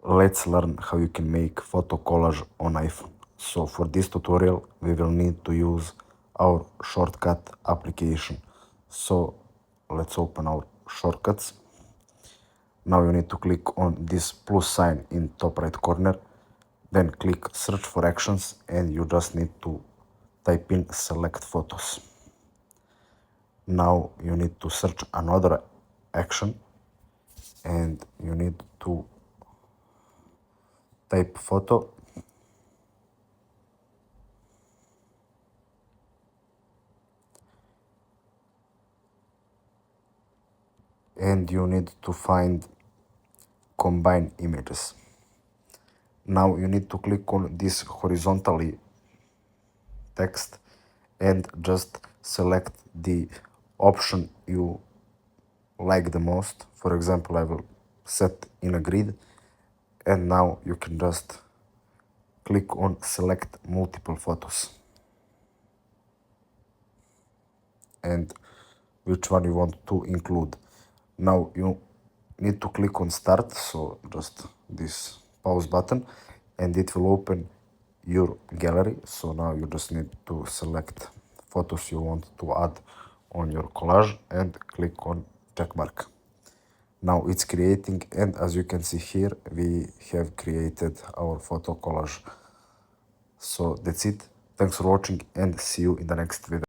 Let's learn how you can make photo collage on iPhone. So for this tutorial, we will need to use our shortcut application. So let's open our shortcuts. Now you need to click on this plus sign in top right corner, then click search for actions, and you just need to type in select photos. Now you need to search another action and you need to type photo and you need to find combine images. Now you need to click on this horizontally text and just select the option you like the most. For example, I will set in a grid, and now you can just click on select multiple photos and which one you want to include. Now you need to click on start, so just this pause button, and it will open your gallery. So now you just need to select photos you want to add on your collage and click on check mark. Now it's creating, and as you can see here, we have created our photo collage. So that's it. Thanks for watching and see you in the next video.